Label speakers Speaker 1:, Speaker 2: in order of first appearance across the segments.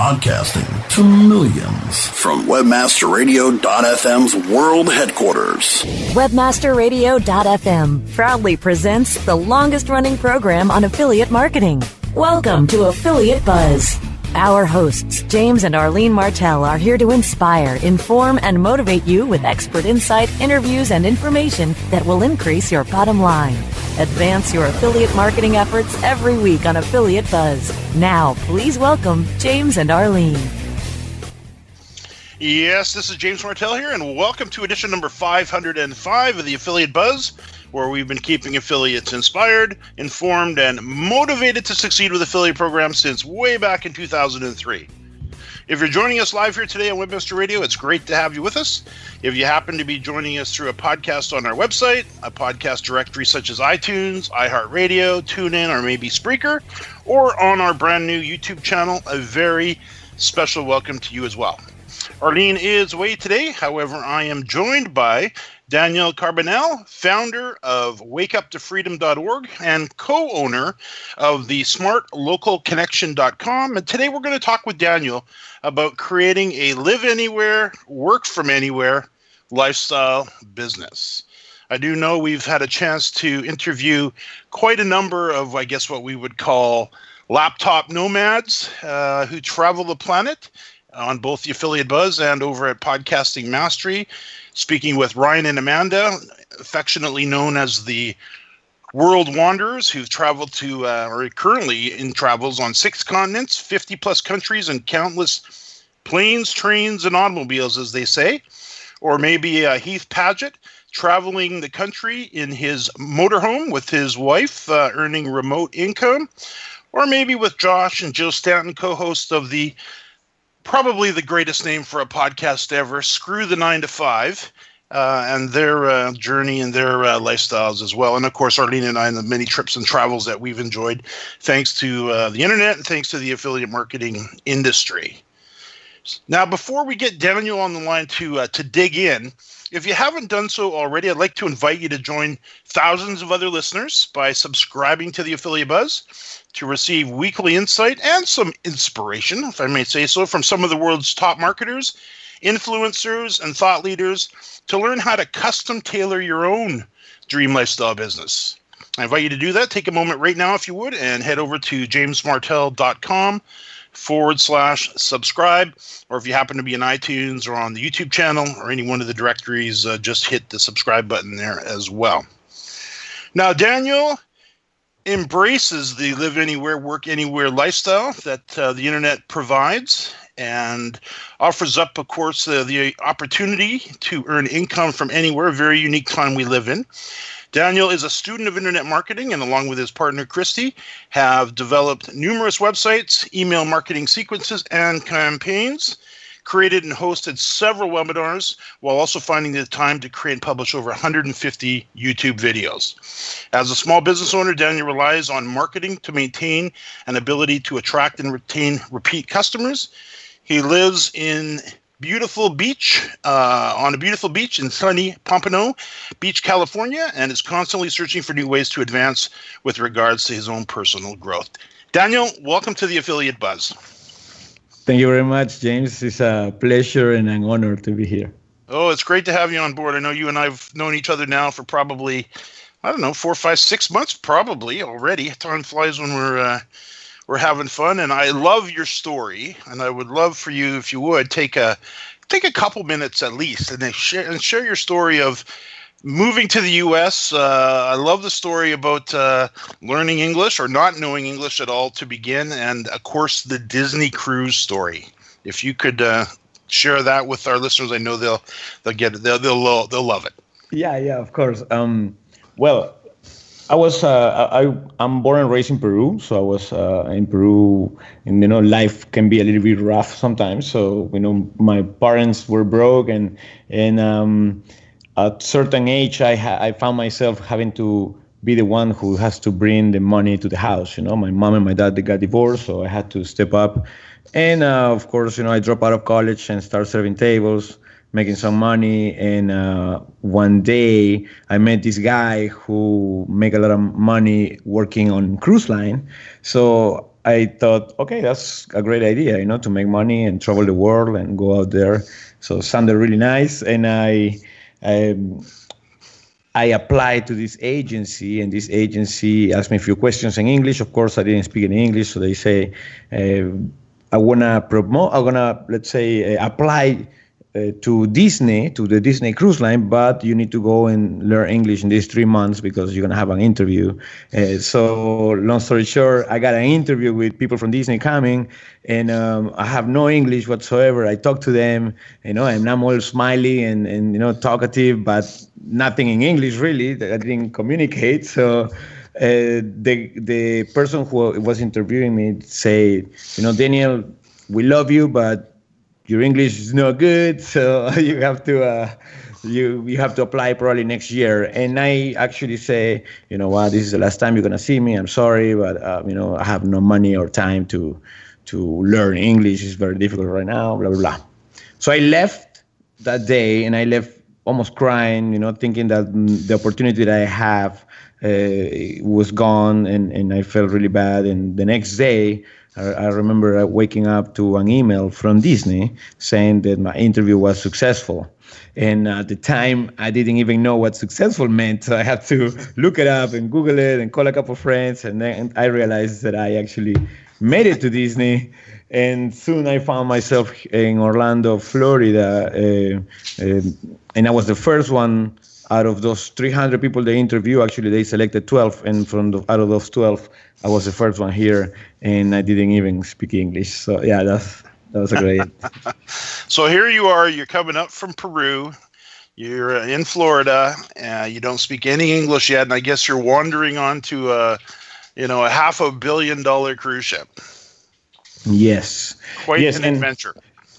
Speaker 1: Broadcasting to millions from WebmasterRadio.fm's world headquarters.
Speaker 2: WebmasterRadio.fm proudly presents the longest-running program on affiliate marketing. Welcome to Affiliate Buzz. Our hosts, James and Arlene Martell, are here to inspire, inform, and motivate you with expert insight, interviews, and information that will increase your bottom line. Advance your affiliate marketing efforts every week on Affiliate Buzz. Now, please welcome James and Arlene.
Speaker 3: Yes, this is James Martell here, and welcome to edition number 505 of the Affiliate Buzz, where we've been keeping affiliates inspired, informed, and motivated to succeed with affiliate programs since way back in 2003. If you're joining us live here today on Webmaster Radio, it's great to have you with us. If you happen to be joining us through a podcast on our website, a podcast directory such as iTunes, iHeartRadio, TuneIn, or maybe Spreaker, or on our brand new YouTube channel, a very special welcome to you as well. Arlene is away today. However, I am joined by Daniel Carbonel, founder of wakeuptofreedom.org and co-owner of the smartlocalconnection.com. And today we're going to talk with Daniel about creating a live anywhere, work from anywhere lifestyle business. I do know we've had a chance to interview quite a number of, I guess, what we would call laptop nomads who travel the planet on both the Affiliate Buzz and over at Podcasting Mastery, speaking with Ryan and Amanda, affectionately known as the World Wanderers, who've traveled to, or are currently in travels on 6 continents, 50 plus countries, and countless planes, trains, and automobiles, as they say. Or maybe Heath Paget, traveling the country in his motorhome with his wife, earning remote income. Or maybe with Josh and Jill Stanton, co-host of the probably the greatest name for a podcast ever, Screw the 9 to 5, and their journey and their lifestyles as well. And of course, Arlene and I, and the many trips and travels that we've enjoyed, thanks to the internet and thanks to the affiliate marketing industry. Now, before we get Daniel on the line to dig in, if you haven't done so already, I'd like to invite you to join thousands of other listeners by subscribing to the Affiliate Buzz to receive weekly insight and some inspiration, if I may say so, from some of the world's top marketers, influencers, and thought leaders to learn how to custom tailor your own dream lifestyle business. I invite you to do that. Take a moment right now, if you would, and head over to jamesmartell.com/subscribe, or if you happen to be in iTunes or on the YouTube channel or any one of the directories, just hit the subscribe button there as well. Now, Daniel embraces the live anywhere, work anywhere lifestyle that the internet provides and offers up, of course, the opportunity to earn income from anywhere, a very unique time we live in. Daniel is a student of internet marketing and, along with his partner, Christy, have developed numerous websites, email marketing sequences, and campaigns, created and hosted several webinars, while also finding the time to create and publish over 150 YouTube videos. As a small business owner, Daniel relies on marketing to maintain an ability to attract and retain repeat customers. He lives in on a beautiful beach in sunny Pompano Beach, California, and is constantly searching for new ways to advance with regards to his own personal growth. Daniel, welcome to the Affiliate Buzz.
Speaker 4: Thank you very much, James. It's a pleasure and an honor to be here.
Speaker 3: Oh, it's great to have you on board. I know you and I have known each other now for probably, 4, 5, 6 months probably already. Time flies when we're having fun, and I love your story, and I would love for you, if you would, take a couple minutes at least and share your story of moving to the U.S. I love the story about learning English or not knowing English at all to begin, and of course the Disney cruise story. If you could share that with our listeners, I know they'll get it. They'll love it.
Speaker 4: Yeah, of course. Well, I'm born and raised in Peru, so I was in Peru, and life can be a little bit rough sometimes. So my parents were broke, and at certain age, I found myself having to be the one who has to bring the money to the house. My mom and my dad, they got divorced, so I had to step up. And of course, I dropped out of college and started serving tables, making some money. And one day I met this guy who make a lot of money working on cruise line. So I thought, okay, that's a great idea, to make money and travel the world and go out there. So it sounded really nice. And I applied to this agency, and this agency asked me a few questions in English. Of course, I didn't speak in English, so they say, I wanna let's say, apply to Disney, to the Disney Cruise Line, but you need to go and learn English in these 3 months because you're gonna have an interview. So long story short, I got an interview with people from Disney coming, and I have no English whatsoever. I talk to them, and I'm all smiley and talkative, but nothing in English really. I didn't communicate. So the person who was interviewing me said, Daniel, we love you, but your English is not good, so you have to you have to apply probably next year. And I actually say, this is the last time you're gonna see me. I'm sorry, but I have no money or time to learn English. It's very difficult right now. Blah blah blah. So I left that day, and I left almost crying, thinking that the opportunity that I have was gone, and I felt really bad. And the next day, I remember waking up to an email from Disney saying that my interview was successful. And at the time, I didn't even know what successful meant. So I had to look it up and Google it and call a couple of friends. And then I realized that I actually made it to Disney. And soon I found myself in Orlando, Florida. And I was the first one out of those 300 people they interviewed. Actually, they selected 12. And out of those 12, I was the first one here. And I didn't even speak English. So, yeah, that was a great.
Speaker 3: So here you are. You're coming up from Peru. You're in Florida. You don't speak any English yet. And I guess you're wandering onto a $500 million cruise ship.
Speaker 4: Yes.
Speaker 3: Quite an adventure.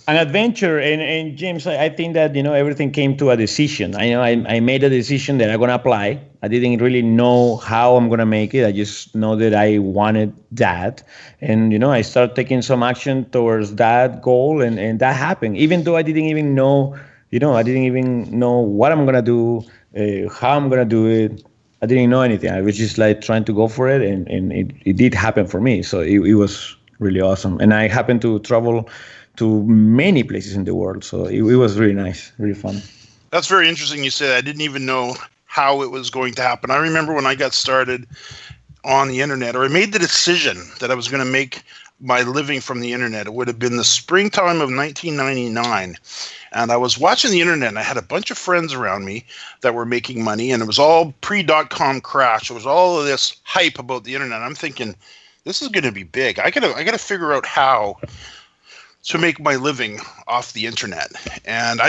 Speaker 4: An adventure, and James, I think that everything came to a decision. I made a decision that I'm gonna apply. I didn't really know how I'm gonna make it. I just know that I wanted that, and I started taking some action towards that goal, and that happened. Even though I didn't even know, I didn't even know what I'm gonna do, how I'm gonna do it. I didn't know anything. I was just like trying to go for it, and it did happen for me. So it was really awesome, and I happened to travel to many places in the world. So it was really nice, really fun.
Speaker 3: That's very interesting. You said I didn't even know how it was going to happen. I remember when I got started on the internet, or I made the decision that I was going to make my living from the internet. It would have been the springtime of 1999. And I was watching the internet, and I had a bunch of friends around me that were making money, and it was all pre-.com crash. It was all of this hype about the internet. I'm thinking, this is going to be big. I gotta figure out how to make my living off the internet. And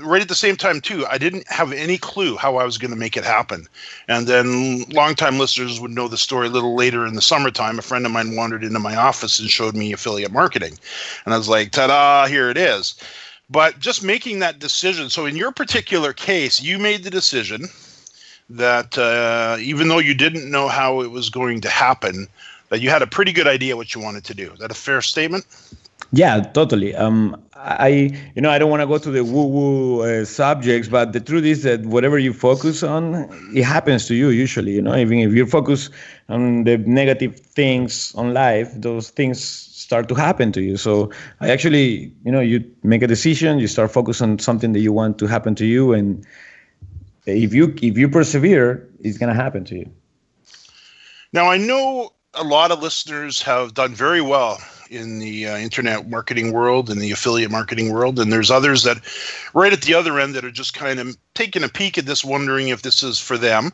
Speaker 3: right at the same time too, I didn't have any clue how I was going to make it happen. And then longtime listeners would know the story a little later in the summertime. A friend of mine wandered into my office and showed me affiliate marketing. And I was like, ta-da, here it is. But just making that decision. So in your particular case, you made the decision that even though you didn't know how it was going to happen, that you had a pretty good idea what you wanted to do. Is that a fair statement?
Speaker 4: Yeah, totally. I don't want to go to the woo-woo subjects, but the truth is that whatever you focus on, it happens to you usually. Even if you focus on the negative things on life, those things start to happen to you. So I actually, you make a decision, you start focusing on something that you want to happen to you, and if you persevere, it's going to happen to you.
Speaker 3: Now, I know a lot of listeners have done very well in the internet marketing world and the affiliate marketing world. And there's others that right at the other end that are just kind of taking a peek at this, wondering if this is for them.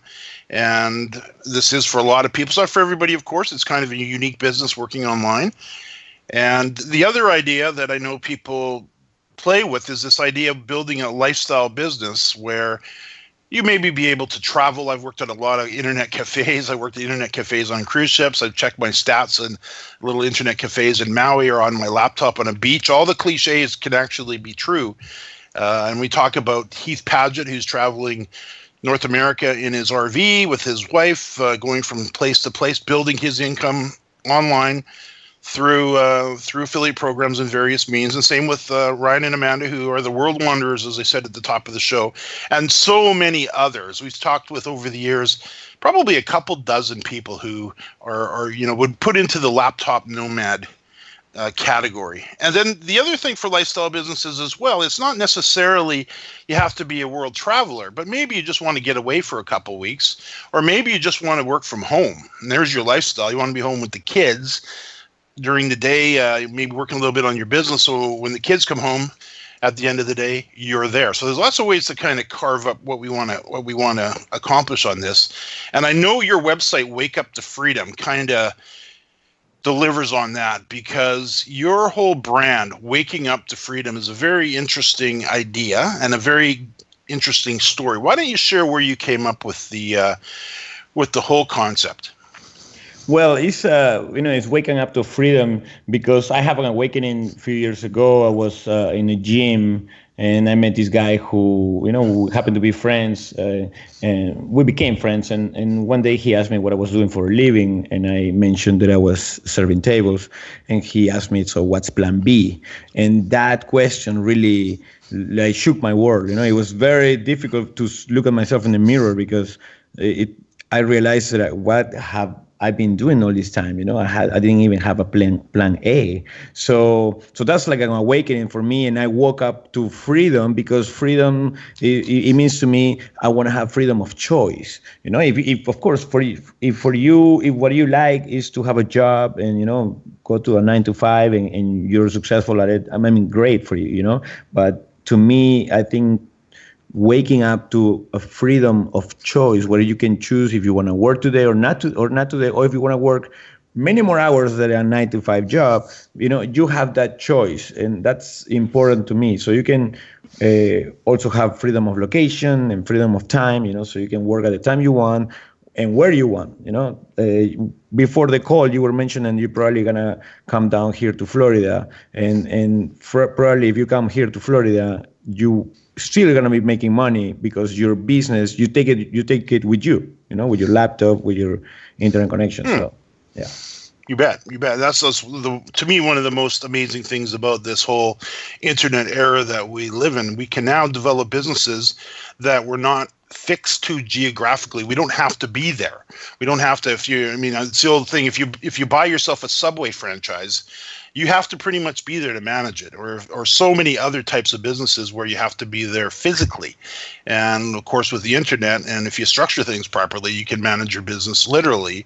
Speaker 3: And this is for a lot of people. It's not for everybody, of course. It's kind of a unique business working online. And the other idea that I know people play with is this idea of building a lifestyle business where you maybe be able to travel. I've worked at a lot of internet cafes. I worked at internet cafes on cruise ships. I've checked my stats, and little internet cafes in Maui or on my laptop on a beach. All the cliches can actually be true. And we talk about Heath Paget, who's traveling North America in his RV with his wife, going from place to place, building his income online through affiliate programs and various means. And same with Ryan and Amanda, who are the world wanderers, as I said at the top of the show, and so many others. We've talked with over the years, probably a couple dozen people who are would put into the laptop nomad category. And then the other thing for lifestyle businesses as well, it's not necessarily you have to be a world traveler, but maybe you just want to get away for a couple weeks, or maybe you just want to work from home. And there's your lifestyle. You want to be home with the kids during the day, maybe working a little bit on your business. So when the kids come home at the end of the day, you're there. So there's lots of ways to kind of carve up what we want to accomplish on this. And I know your website, Wake Up to Freedom, kind of delivers on that, because your whole brand, Waking Up to Freedom, is a very interesting idea and a very interesting story. Why don't you share where you came up with the whole concept?
Speaker 4: Well, it's waking up to freedom because I have an awakening a few years ago. I was in a gym and I met this guy who, we happened to be friends, and we became friends. And one day he asked me what I was doing for a living, and I mentioned that I was serving tables. And he asked me, so what's plan B? And that question really shook my world. It was very difficult to look at myself in the mirror, because I realized that what have I've been doing all this time. I didn't even have a plan A. So that's like an awakening for me. And I woke up to freedom, because freedom, it means to me, I want to have freedom of choice. If of course, if what you like is to have a job and, go to a 9-to-5 and you're successful at it, I mean, great for you, But to me, I think waking up to a freedom of choice, where you can choose if you want to work today or not today, or if you want to work many more hours than a 9-to-5 job, you have that choice, and that's important to me. So you can also have freedom of location and freedom of time, so you can work at the time you want and where you want. Before the call, you were mentioning you're probably gonna come down here to Florida, and probably if you come here to Florida, you still going to be making money, because your business, you take it with you, with your laptop, with your internet connection. So, yeah.
Speaker 3: You bet. That's to me, one of the most amazing things about this whole internet era that we live in. We can now develop businesses that we're not fixed to geographically. We don't have to be there. We don't have to, it's the old thing. If you buy yourself a Subway franchise, you have to pretty much be there to manage it, or so many other types of businesses where you have to be there physically. And of course, with the internet, and if you structure things properly, you can manage your business literally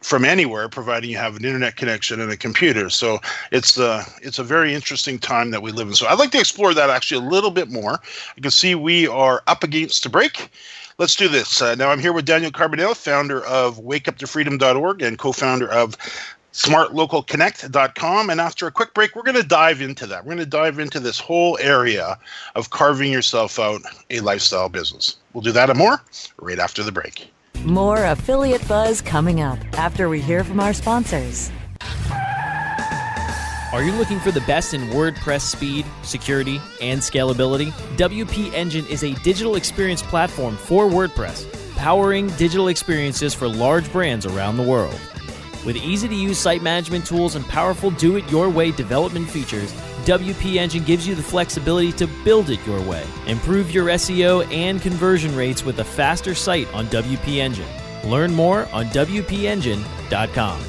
Speaker 3: from anywhere, providing you have an internet connection and a computer. So it's a very interesting time that we live in. So I'd like to explore that actually a little bit more. You can see we are up against a break. Let's do this. Now I'm here with Daniel Carbonel, founder of wakeuptofreedom.org and co-founder of smartlocalconnect.com. And after a quick break, we're going to dive into that. We're going to dive into this whole area of carving yourself out a lifestyle business. We'll do that and more right after the break.
Speaker 2: More Affiliate Buzz coming up after we hear from our sponsors.
Speaker 5: Are you looking for the best in WordPress speed, security, and scalability? WP Engine is a digital experience platform for WordPress, powering digital experiences for large brands around the world. With easy-to-use site management tools and powerful do-it-your-way development features, WP Engine gives you the flexibility to build it your way. Improve your SEO and conversion rates with a faster site on WP Engine. Learn more on WPEngine.com.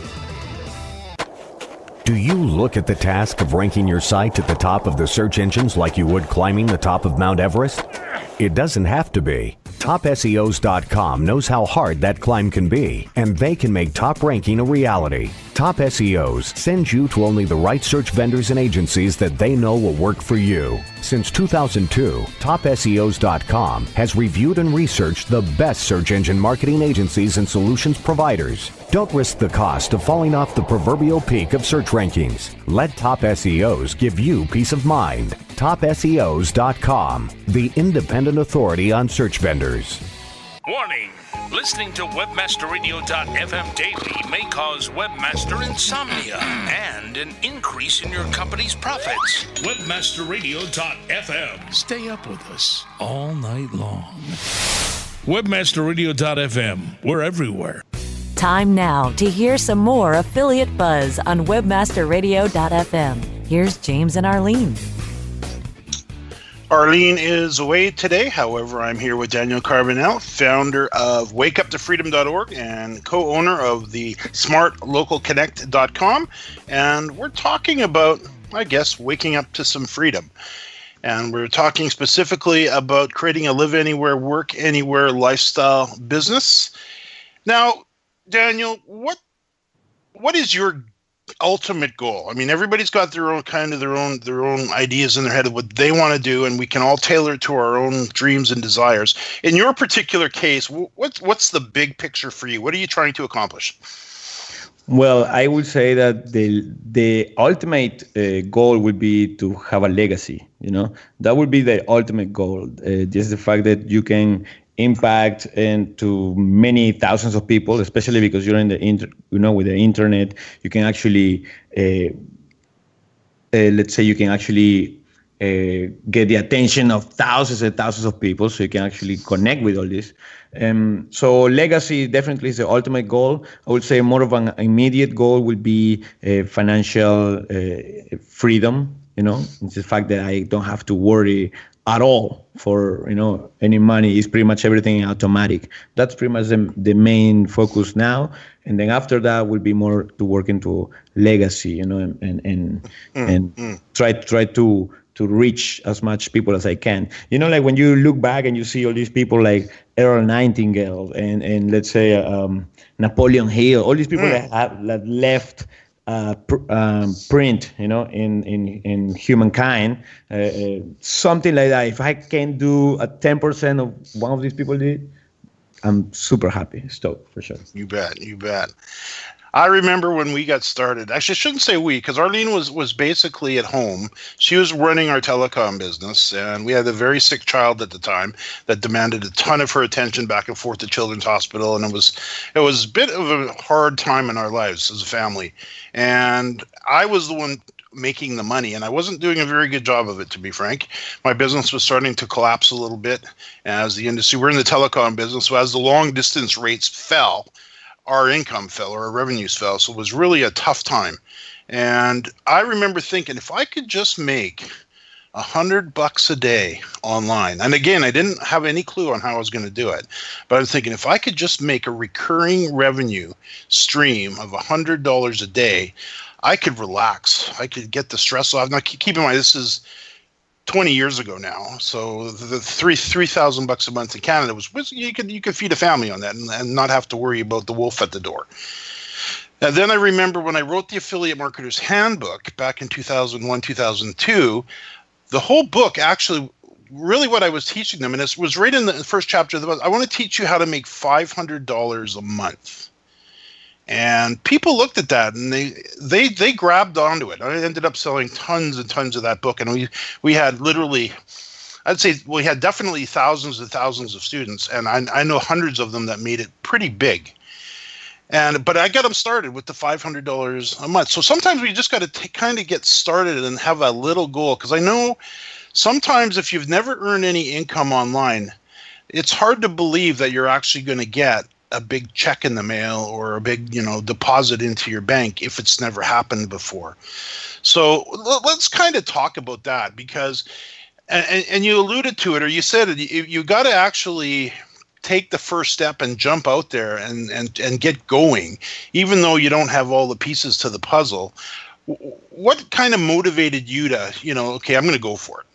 Speaker 6: Do you look at the task of ranking your site at the top of the search engines like you would climbing the top of Mount Everest? It doesn't have to be. TopSEOs.com knows how hard that climb can be, and they can make top ranking a reality. Top SEOs sends you to only the right search vendors and agencies that they know will work for you. Since 2002, TopSEOs.com has reviewed and researched the best search engine marketing agencies and solutions providers. Don't risk the cost of falling off the proverbial peak of search rankings. Let Top SEOs give you peace of mind. TopSEOs.com, the independent authority on search vendors.
Speaker 7: Warning! Listening to WebmasterRadio.fm daily may cause webmaster insomnia and an increase in your company's profits. WebmasterRadio.fm. Stay up with us all night long. WebmasterRadio.fm. We're everywhere.
Speaker 2: Time now to hear some more affiliate buzz on webmasterradio.fm. Here's James and Arlene.
Speaker 3: Arlene is away today. However, I'm here with Daniel Carbonel, founder of wakeuptofreedom.org and co-owner of the smartlocalconnect.com. And we're talking about, I guess, waking up to some freedom. And we're talking specifically about creating a live anywhere, work anywhere lifestyle business. Now, Daniel, what is your ultimate goal? I mean, everybody's got their own ideas in their head of what they want to do, and we can all tailor it to our own dreams and desires. In your particular case, what's the big picture for you? What are you trying to accomplish?
Speaker 4: Well, I would say that the ultimate goal would be to have a legacy. That would be the ultimate goal. Just the fact that you can impact into many thousands of people, especially because you're in the with the internet, you can actually, let's say, you can actually get the attention of thousands and thousands of people, so you can actually connect with all this. So legacy definitely is the ultimate goal. I would say more of an immediate goal would be financial freedom. It's the fact that I don't have to worry at all for any money. Is pretty much everything automatic. That's pretty much the main focus now. And then after that will be more to work into legacy, and try to reach as much people as I can. Like when you look back and you see all these people like Earl Nightingale and let's say Napoleon Hill, all these people that left print, in humankind, something like that. If I can do a 10% of one of these people did, I'm super happy, stoked for sure.
Speaker 3: You bet. I remember when we got started. Actually, I shouldn't say we, because Arlene was basically at home. She was running our telecom business, and we had a very sick child at the time that demanded a ton of her attention back and forth to Children's Hospital, and it was a bit of a hard time in our lives as a family. And I was the one making the money, and I wasn't doing a very good job of it, to be frank. My business was starting to collapse a little bit as the industry. We're in the telecom business, so as the long distance rates fell, our income fell, or our revenues fell. So it was really a tough time. And I remember thinking, if I could just make $100 a day online, and again, I didn't have any clue on how I was going to do it, but I was thinking, if I could just make a recurring revenue stream of $100 a day, I could relax. I could get the stress off. Now, keep in mind, this is 20 years ago now. So the $3,000 a month in Canada was you could feed a family on that and not have to worry about the wolf at the door. And then I remember when I wrote the Affiliate Marketer's Handbook back in 2001, 2002, the whole book actually, really what I was teaching them, and it was right in the first chapter of the book, I want to teach you how to make $500 a month. And people looked at that and they grabbed onto it. I ended up selling tons and tons of that book. And we had literally, I'd say we had definitely thousands and thousands of students. And I know hundreds of them that made it pretty big. But I got them started with the $500 a month. So sometimes we just got to kind of get started and have a little goal. Because I know sometimes if you've never earned any income online, it's hard to believe that you're actually going to get a big check in the mail or a big, deposit into your bank if it's never happened before. So let's kind of talk about that, because, and you alluded to it, or you said it, you got to actually take the first step and jump out there and get going, even though you don't have all the pieces to the puzzle. What kind of motivated you to, okay, I'm going to go for it?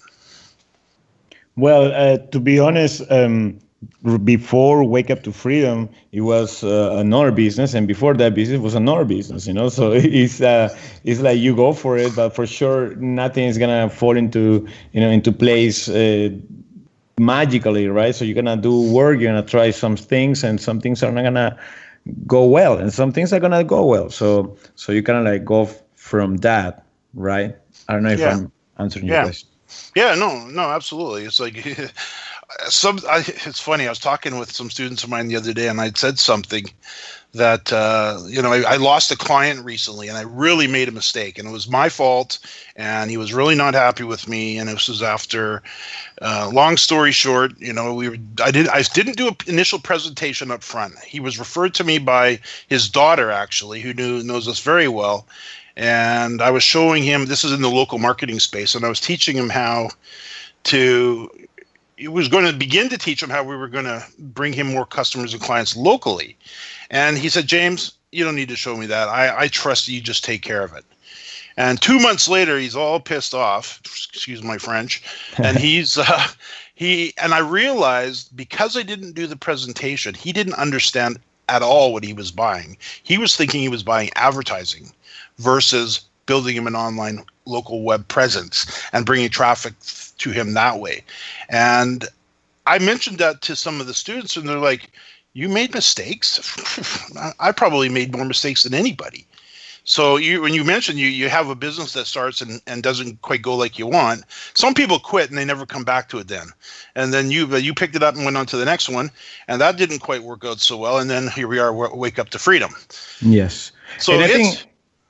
Speaker 4: Well, to be honest, before Wake Up to Freedom, it was another business, and before that business was another business. So it's like you go for it, but for sure nothing is gonna fall into place magically, right? So you're gonna do work, you're gonna try some things, and some things are not gonna go well, and some things are gonna go well. So you kind of like go from that, right? I don't know if I'm answering your question.
Speaker 3: Yeah, no, absolutely. It's like It's funny. I was talking with some students of mine the other day, and I'd said something that I lost a client recently, and I really made a mistake, and it was my fault, and he was really not happy with me, and this was after. Long story short, I didn't do an initial presentation up front. He was referred to me by his daughter, actually, who knows us very well, and I was showing him. This is in the local marketing space, and I was teaching him how to. It was going to begin to teach him how we were going to bring him more customers and clients locally. And he said, James, you don't need to show me that. I trust you, just take care of it. And 2 months later, he's all pissed off, excuse my French. And and I realized because I didn't do the presentation, he didn't understand at all what he was buying. He was thinking he was buying advertising versus building him an online local web presence and bringing traffic to him that way. And I mentioned that to some of the students, and they're like, you made mistakes? I probably made more mistakes than anybody. So when you mentioned you have a business that starts and doesn't quite go like you want, some people quit and they never come back to it then. And then you picked it up and went on to the next one, and that didn't quite work out so well. And then here we are, wake up to freedom.
Speaker 4: Yes.
Speaker 3: So
Speaker 4: and I think,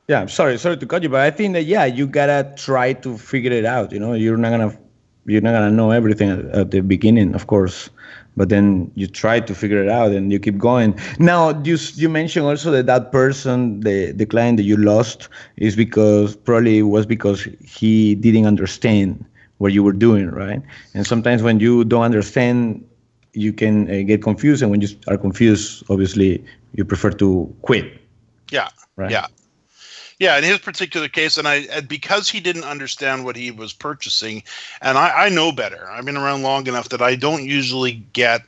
Speaker 4: yeah, I'm sorry to cut you, but I think that, you gotta try to figure it out. You're not gonna know everything at the beginning, of course. But then you try to figure it out and you keep going. Now, you mentioned also that person, the client that you lost, is because he didn't understand what you were doing, right? And sometimes when you don't understand, you can get confused. And when you are confused, obviously, you prefer to quit.
Speaker 3: Yeah, right? Yeah, in his particular case, and because he didn't understand what he was purchasing, and I know better. I've been around long enough that I don't usually get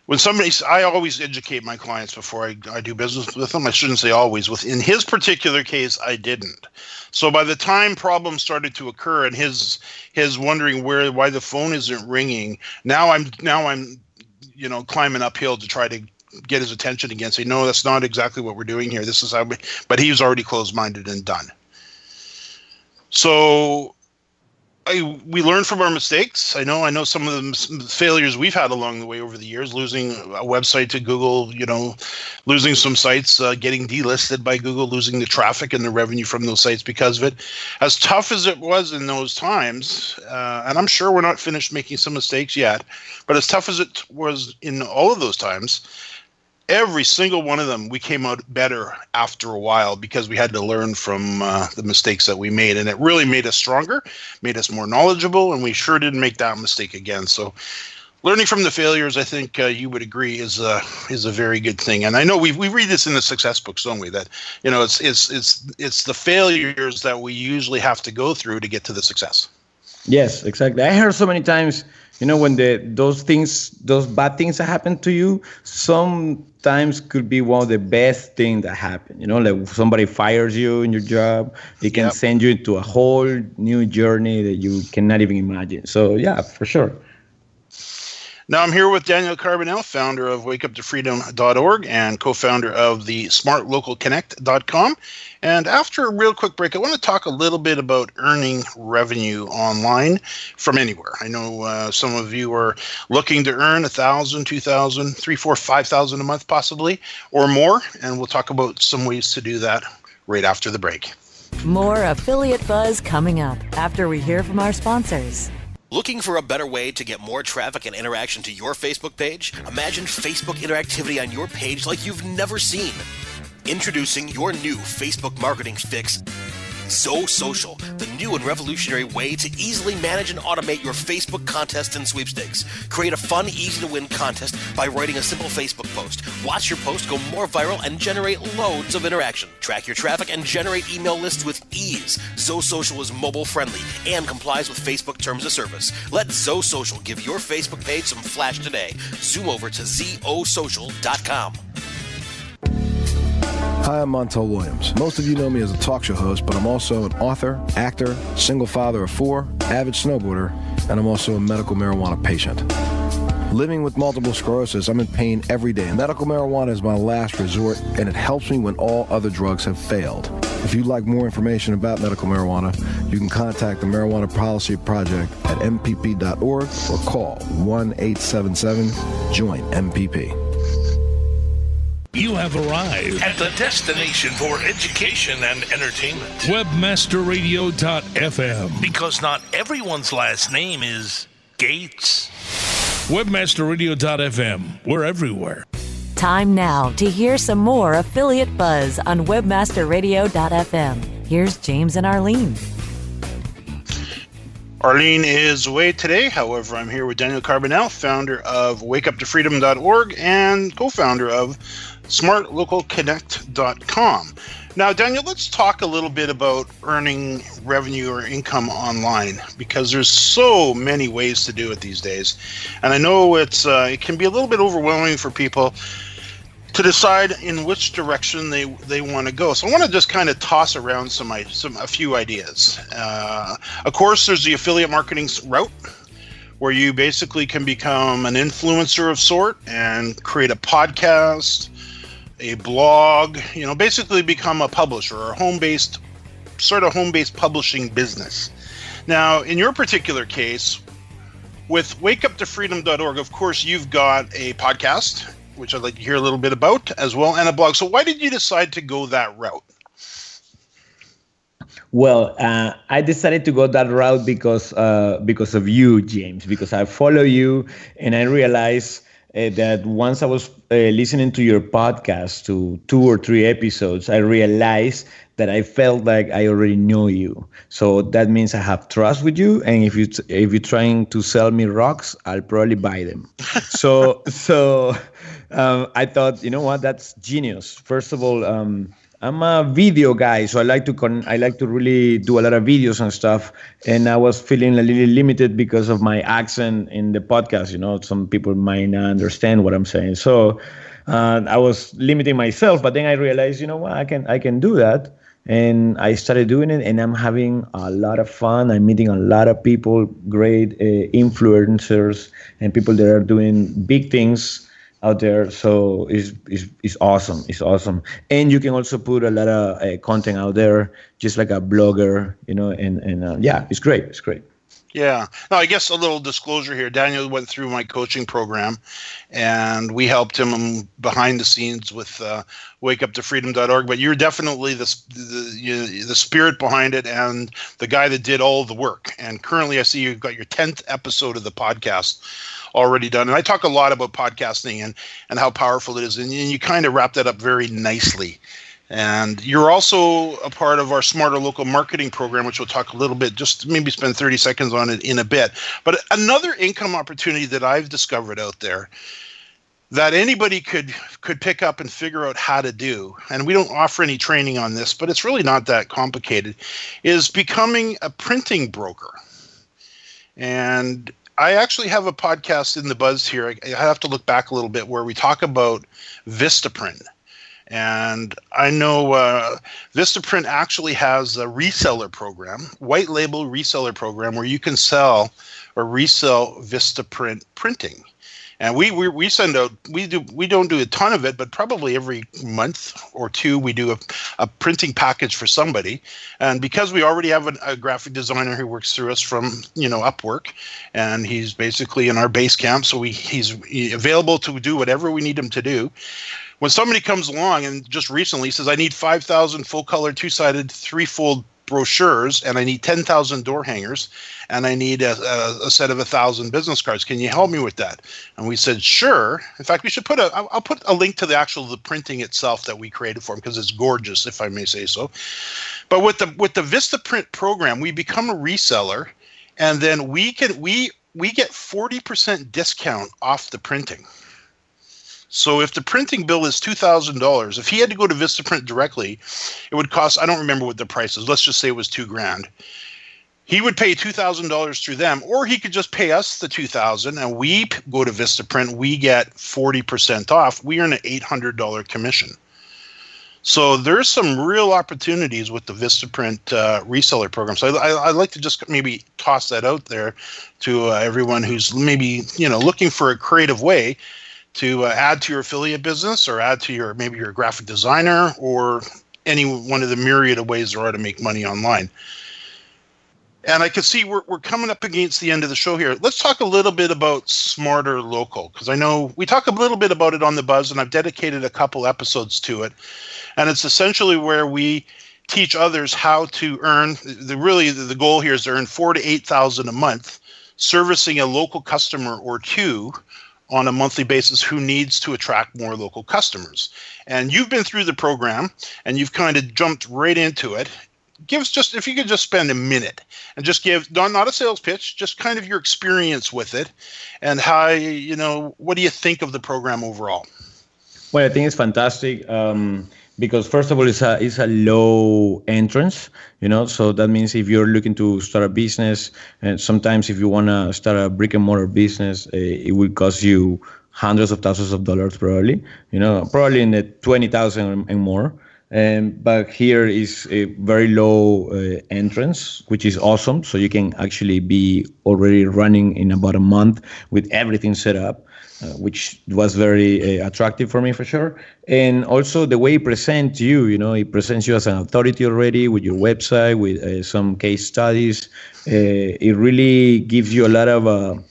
Speaker 3: when I always educate my clients before I do business with them. I shouldn't say always. In his particular case, I didn't. So by the time problems started to occur and his wondering why the phone isn't ringing, now I'm climbing uphill to try to get his attention again, say, no, that's not exactly what we're doing here. This is how but he was already closed-minded and done. So we learn from our mistakes. I know some of the failures we've had along the way over the years, losing a website to Google, losing some sites, getting delisted by Google, losing the traffic and the revenue from those sites because of it. As tough as it was in those times, and I'm sure we're not finished making some mistakes yet, but as tough as it was in all of those times, every single one of them, we came out better after a while because we had to learn from the mistakes that we made. And it really made us stronger, made us more knowledgeable, and we sure didn't make that mistake again. So learning from the failures, I think you would agree, is a very good thing. And I know we read this in the success books, don't we? That it's the failures that we usually have to go through to get to the success.
Speaker 4: Yes, exactly. I heard so many times, when those bad things that happen to you, sometimes could be one of the best things that happen. Like somebody fires you in your job, it can send you into a whole new journey that you cannot even imagine. So yeah, for sure.
Speaker 3: Now I'm here with Daniel Carbonel, founder of wakeuptofreedom.org and co-founder of the smartlocalconnect.com. And after a real quick break, I want to talk a little bit about earning revenue online from anywhere. I know some of you are looking to earn $1,000, $2,000, $3,000, $4,000, $5,000 a month possibly, or more. And we'll talk about some ways to do that right after the break.
Speaker 2: More Affiliate Buzz coming up after we hear from our sponsors.
Speaker 8: Looking for a better way to get more traffic and interaction to your Facebook page? Imagine Facebook interactivity on your page like you've never seen. Introducing your new Facebook marketing fix, ZoSocial, the new and revolutionary way to easily manage and automate your Facebook contests and sweepstakes. Create a fun, easy-to-win contest by writing a simple Facebook post. Watch your post go more viral and generate loads of interaction. Track your traffic and generate email lists with ease. ZoSocial is mobile-friendly and complies with Facebook terms of service. Let ZoSocial give your Facebook page some flash today. Zoom over to ZoSocial.com.
Speaker 9: Hi, I'm Montel Williams. Most of you know me as a talk show host, but I'm also an author, actor, single father of 4, avid snowboarder, and I'm also a medical marijuana patient. Living with multiple sclerosis, I'm in pain every day. Medical marijuana is my last resort, and it helps me when all other drugs have failed. If you'd like more information about medical marijuana, you can contact the Marijuana Policy Project at mpp.org or call 1-877-JOIN-MPP.
Speaker 7: You have arrived at the destination for education and entertainment. Webmasterradio.fm. Because not everyone's last name is Gates. Webmasterradio.fm. We're everywhere.
Speaker 2: Time now to hear some more affiliate buzz on webmasterradio.fm. Here's James and Arlene.
Speaker 3: Arlene is away today. However, I'm here with Daniel Carbonel, founder of wakeuptofreedom.org and co-founder of smartlocalconnect.com. Now, Daniel, let's talk a little bit about earning revenue or income online, because there's so many ways to do it these days. And I know it can be a little bit overwhelming for people to decide in which direction they want to go. So I want to just kind of toss around a few ideas. Of course, there's the affiliate marketing route, where you basically can become an influencer of sort and create a podcast, a blog, basically become a publisher or a home-based publishing business. Now, in your particular case, with wakeuptofreedom.org, of course, you've got a podcast, which I'd like to hear a little bit about as well, and a blog. So why did you decide to go that route?
Speaker 4: Well, I decided to go that route because of you, James, because I follow you and I realized that once I was listening to your podcast, to 2 or 3 episodes, I realized that I felt like I already know you. So that means I have trust with you. And if you're trying to sell me rocks, I'll probably buy them. So I thought, you know what, that's genius. First of all, I'm a video guy, so I like to really do a lot of videos and stuff. And I was feeling a little limited because of my accent in the podcast. Some people might not understand what I'm saying. So I was limiting myself. But then I realized, you know what, I can do that. And I started doing it, and I'm having a lot of fun. I'm meeting a lot of people, great influencers, and people that are doing big things out there. So it's awesome. It's awesome. And you can also put a lot of content out there, just like a blogger, and yeah, it's great. It's great.
Speaker 3: Yeah. Now, I guess a little disclosure here. Daniel went through my coaching program, and we helped him behind the scenes with wakeuptofreedom.org. But you're definitely the spirit behind it and the guy that did all the work. And currently, I see you've got your 10th episode of the podcast already done. And I talk a lot about podcasting and how powerful it is. And you kind of wrap that up very nicely. And you're also a part of our Smarter Local Marketing program, which we'll talk a little bit, just maybe spend 30 seconds on it in a bit. But another income opportunity that I've discovered out there that anybody could pick up and figure out how to do, and we don't offer any training on this, but it's really not that complicated, is becoming a printing broker. And I actually have a podcast in the buzz here. I have to look back a little bit where we talk about Vistaprint. And I know Vistaprint actually has a reseller program, white label reseller program, where you can sell or resell Vistaprint printing. And we send out, we don't do a ton of it, but probably every month or two we do a printing package for somebody. And because we already have a graphic designer who works through us from Upwork, and he's basically in our base camp, so he's available to do whatever we need him to do. When somebody comes along and just recently says, I need 5,000 full color, 2-sided, 3-fold brochures, and I need 10,000 door hangers, and I need a set of 1,000 business cards. Can you help me with that? And we said, sure. In fact, we should I'll put a link to the printing itself that we created for him, because it's gorgeous, if I may say so. But with the Vistaprint program, we become a reseller, and then we get 40% discount off the printing. So if the printing bill is $2,000, if he had to go to Vistaprint directly, it would cost, I don't remember what the price is. Let's just say it was $2,000. He would pay $2,000 through them, or he could just pay us the $2,000, and we go to Vistaprint. We get 40% off. We earn an $800 commission. So there's some real opportunities with the Vistaprint reseller program. So I'd like to just maybe toss that out there to everyone who's maybe looking for a creative way to add to your affiliate business, or add to your graphic designer, or any one of the myriad of ways there are to make money online. And I can see we're coming up against the end of the show here. Let's talk a little bit about Smarter Local, because I know we talk a little bit about it on the Buzz, and I've dedicated a couple episodes to it. And it's essentially where we teach others how to earn. The goal here is to earn $4,000 to $8,000 a month, servicing a local customer or two on a monthly basis who needs to attract more local customers. And you've been through the program, and you've kind of jumped right into it. If you could just spend a minute and just give, not a sales pitch, just kind of your experience with it, and how, what do you think of the program overall?
Speaker 4: Well, I think it's fantastic because first of all, it's a low entrance, so that means if you're looking to start a business, and sometimes if you want to start a brick and mortar business, it will cost you hundreds of thousands of dollars probably, probably in the 20,000 and more. But here is a very low entrance, which is awesome. So you can actually be already running in about a month with everything set up, which was very attractive for me for sure. And also the way it presents you, it presents you as an authority already with your website, with some case studies. It really gives you a lot of,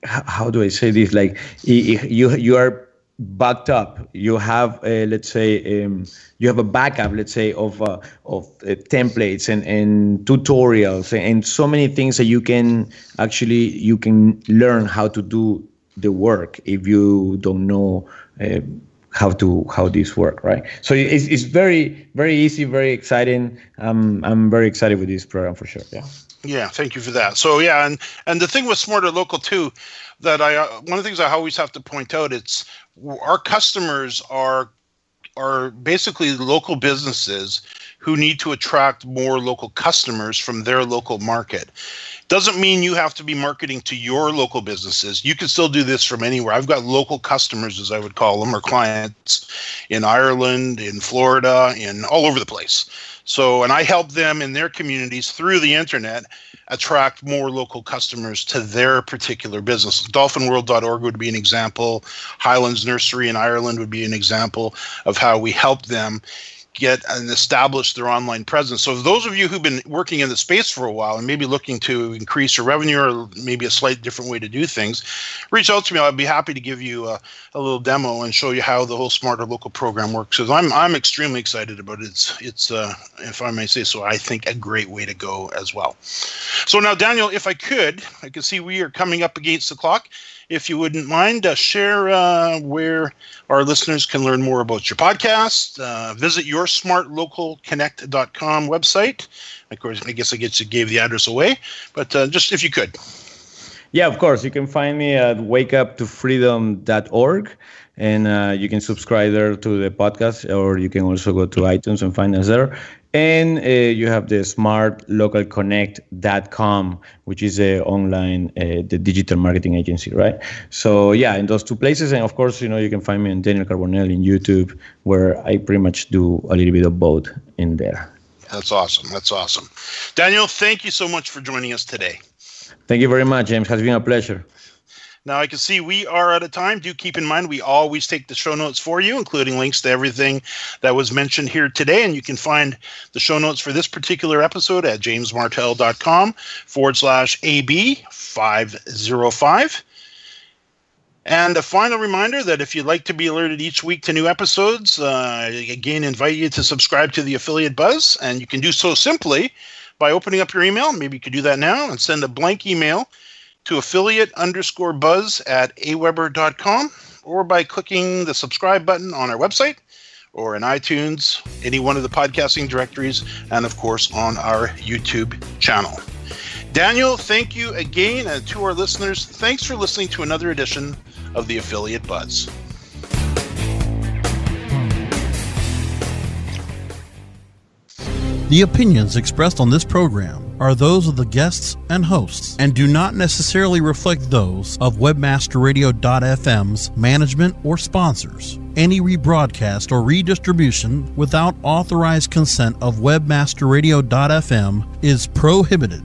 Speaker 4: how do I say this? Like you are backed up. You have, let's say, you have a backup, let's say, of templates and tutorials and so many things that you can learn how to do the work if you don't know how this work, right? So it's very, very easy, very exciting. I'm very excited with this program for sure. Yeah.
Speaker 3: Yeah, thank you for that. So yeah, and the thing with Smarter Local too, that one of the things I always have to point out, it's our customers are basically local businesses who need to attract more local customers from their local market. Doesn't mean you have to be marketing to your local businesses. You can still do this from anywhere. I've got local customers, as I would call them, or clients in Ireland, in Florida, in all over the place. So, and I help them in their communities through the internet attract more local customers to their particular business. Dolphinworld.org would be an example. Highlands Nursery in Ireland would be an example of how we help them get and establish their online presence. So those of you who've been working in the space for a while and maybe looking to increase your revenue or maybe a slight different way to do things, reach out to me. I'd be happy to give you a little demo and show you how the whole Smarter Local program works. Because I'm extremely excited about it. It's if I may say so, I think a great way to go as well. So now, Daniel, if I can see we are coming up against the clock. If you wouldn't mind, share where our listeners can learn more about your podcast. Visit your smartlocalconnect.com website. Of course, I guess gave the address away, but just if you could.
Speaker 4: Yeah, of course. You can find me at wakeuptofreedom.org, and you can subscribe there to the podcast, or you can also go to iTunes and find us there. And you have the smartlocalconnect.com, which is the online, the digital marketing agency, right? So yeah, in those two places. And of course, you can find me on Daniel Carbonel in YouTube, where I pretty much do a little bit of both in there.
Speaker 3: That's awesome. That's awesome. Daniel, thank you so much for joining us today.
Speaker 4: Thank you very much, James. It has been a pleasure.
Speaker 3: Now, I can see we are out of time. Do keep in mind, we always take the show notes for you, including links to everything that was mentioned here today. And you can find the show notes for this particular episode at jamesmartell.com/AB505. And a final reminder that if you'd like to be alerted each week to new episodes, again, invite you to subscribe to the Affiliate Buzz. And you can do so simply by opening up your email. Maybe you could do that now and send a blank email to affiliate_buzz@aweber.com, or by clicking the subscribe button on our website or in iTunes, any one of the podcasting directories, and of course on our YouTube channel. Daniel, thank you again, and to our listeners, thanks for listening to another edition of the Affiliate Buzz.
Speaker 10: The opinions expressed on this program are those of the guests and hosts and do not necessarily reflect those of WebmasterRadio.fm's management or sponsors. Any rebroadcast or redistribution without authorized consent of WebmasterRadio.fm is prohibited.